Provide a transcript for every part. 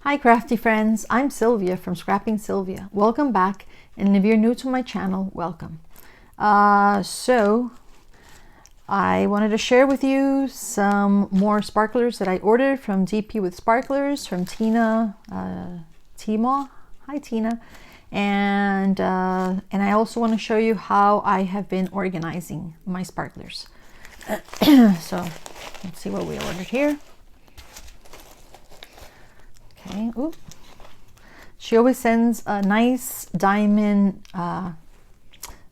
Hi crafty friends, I'm Sylvia from ScrappingSylvia. Welcome back, and if you're new to my channel, welcome. So I wanted to share with you some more sparklers that I ordered from DP with Sparklers from Tina, Timo. Hi Tina. And I also want to show you how I have been organizing my sparklers. So let's see what we ordered here. Okay, ooh. She always sends a nice diamond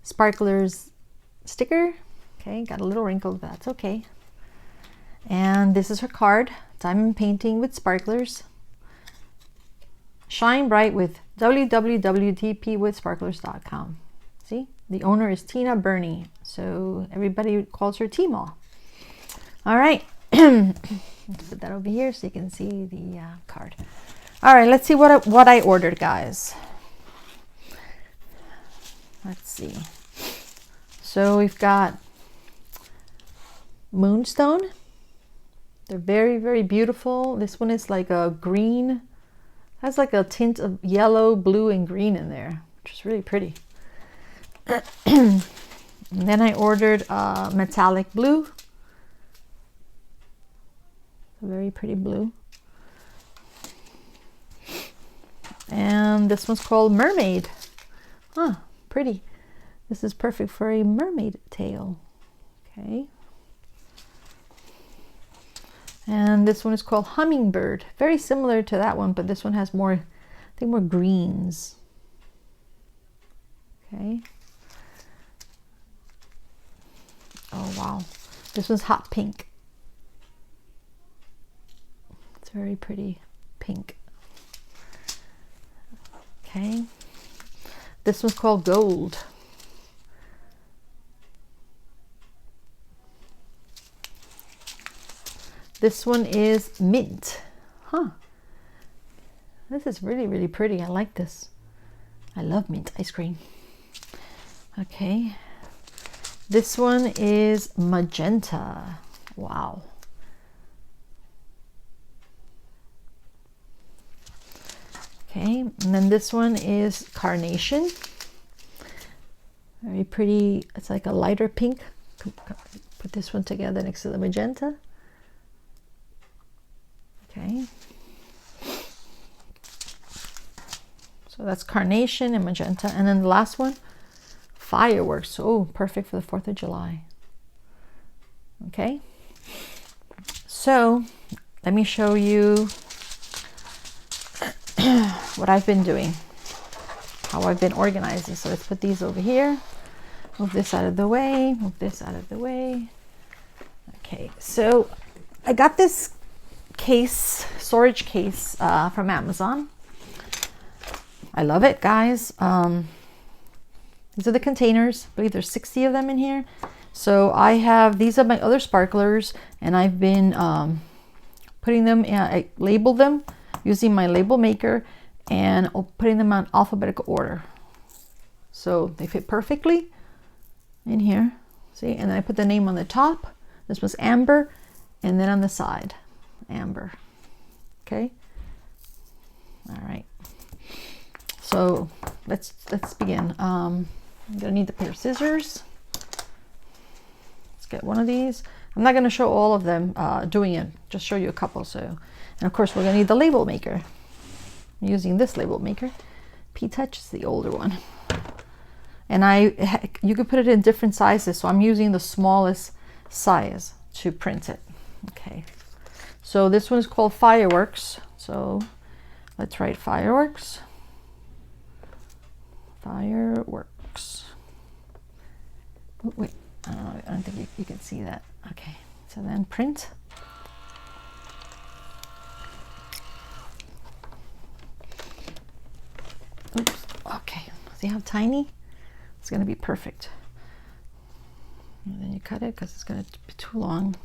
sparklers sticker. Okay, got a little wrinkle, but that's okay. And this is her card, diamond painting with sparklers. Shine bright with www.dpwithsparklers.com. See, the owner is Tina Burney, so everybody calls her Timo. All right. Let's put that over here so you can see the card. All right, let's see what I ordered, guys. Let's see. So we've got moonstone. They're very, very beautiful. This one is like a green, has like a tint of yellow, blue, and green in there, which is really pretty. And then I ordered metallic blue. A very pretty blue. And this one's called Mermaid. Huh, pretty. This is perfect for a mermaid tail. Okay. And this one is called Hummingbird. Very similar to that one, but this one has more, I think, more greens. Okay. Oh, wow. This one's hot pink. It's very pretty pink. Okay. This one's called Gold. This one is Mint. Huh. This is really, really pretty. I like this. I love mint ice cream. Okay. This one is Magenta. Wow. Okay, and then this one is Carnation. Very pretty. It's like a lighter pink. Put this one together next to the magenta. Okay. So that's Carnation and Magenta. And then the last one, Fireworks. Oh, perfect for the 4th of July. Okay. So let me show you what I've been doing, how I've been organizing. So let's put these over here, move this out of the way, move this out of the way. Okay, so I got this case, storage case from Amazon. I love it, guys. These are the containers. I believe there's 60 of them in here. So I have, these are my other sparklers, and I've been putting them in, I labeled them using my label maker and putting them on alphabetical order. So they fit perfectly in here. See, and then I put the name on the top. This was Amber, and then on the side, Amber. Okay. All right. So let's begin. I'm gonna need the pair of scissors. Let's get one of these. I'm not gonna show all of them doing it, just show you a couple. So, and of course we're gonna need the label maker. I'm using this label maker. P-Touch is the older one. And you could put it in different sizes, so I'm using the smallest size to print it. Okay. So this one is called Fireworks. So let's write Fireworks. Fireworks. Oh, wait, I don't think you can see that. Okay, so then print. Oops, okay, see how tiny? It's gonna be perfect. And then you cut it because it's gonna be too long.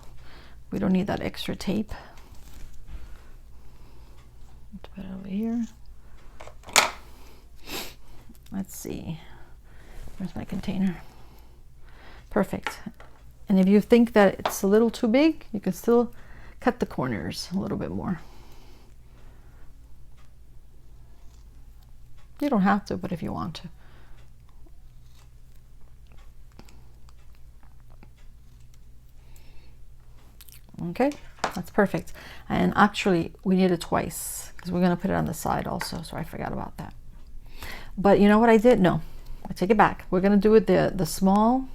We don't need that extra tape. Let's put it over here. Let's see, where's my container? Perfect. And if you think that it's a little too big, you can still cut the corners a little bit more. You don't have to, but if you want to. Okay, that's perfect. And actually we need it twice because we're going to put it on the side also, so I forgot about that. But you know what I did? No, I take it back. We're going to do it the small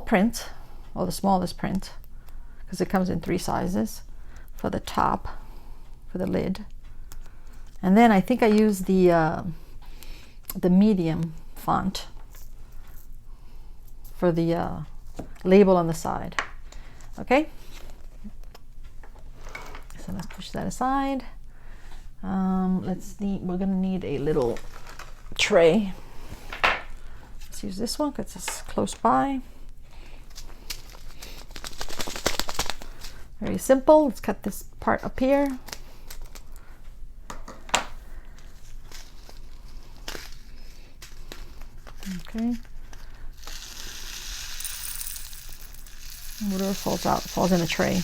print, or the smallest print, because it comes in 3 sizes for the top, for the lid. And then I think I use the medium font for the label on the side. Okay, so let's push that aside. We're gonna need a little tray. Let's use this one because it's close by. Very simple. Let's cut this part up here. Okay. Whatever falls out falls in a tray.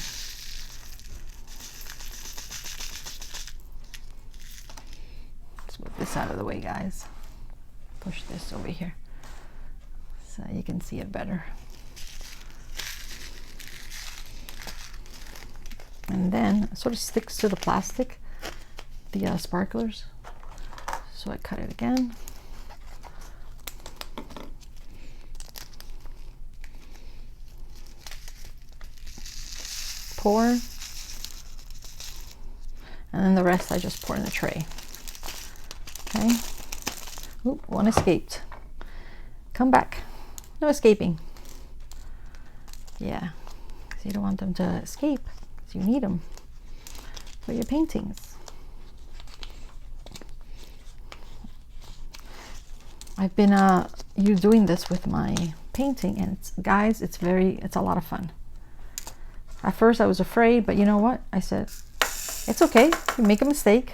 Let's move this out of the way, guys. Push this over here so you can see it better. And then it sort of sticks to the plastic, the sparklers. So I cut it again. Pour, and then the rest I just pour in the tray. Okay. Oop, one escaped. Come back. No escaping. Yeah, because you don't want them to escape, because you need them for your paintings. I've been doing this with my painting, and guys, it's a lot of fun. At first I was afraid, but you know what? I said, it's okay. You make a mistake.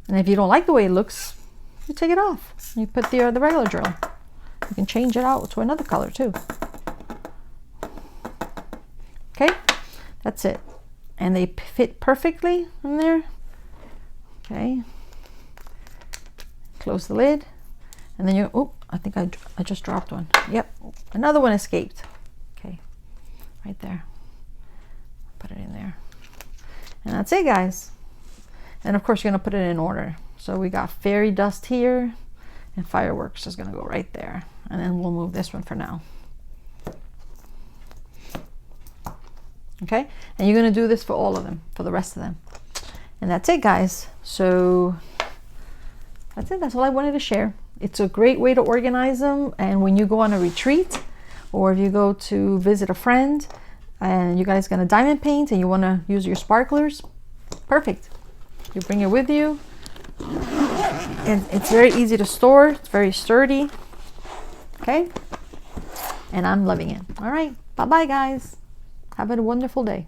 And if you don't like the way it looks, you take it off. You put the regular drill. You can change it out to another color too. Okay, that's it. And they fit perfectly in there. Okay. Close the lid. And then oh, I think I just dropped one. Yep, another one escaped. Okay, right there. Put it in there. And that's it, guys. And of course you're gonna put it in order. So we got fairy dust here, and fireworks is gonna go right there. And then we'll move this one for now. Okay, and you're gonna do this for all of them, for the rest of them. And that's it, guys. So that's it. That's all I wanted to share. It's a great way to organize them. And when you go on a retreat, or if you go to visit a friend, and you guys gonna diamond paint and you want to use your sparklers, perfect. You bring it with you, and it's very easy to store. It's very sturdy. Okay, and I'm loving it. All right, bye bye, guys. Have a wonderful day.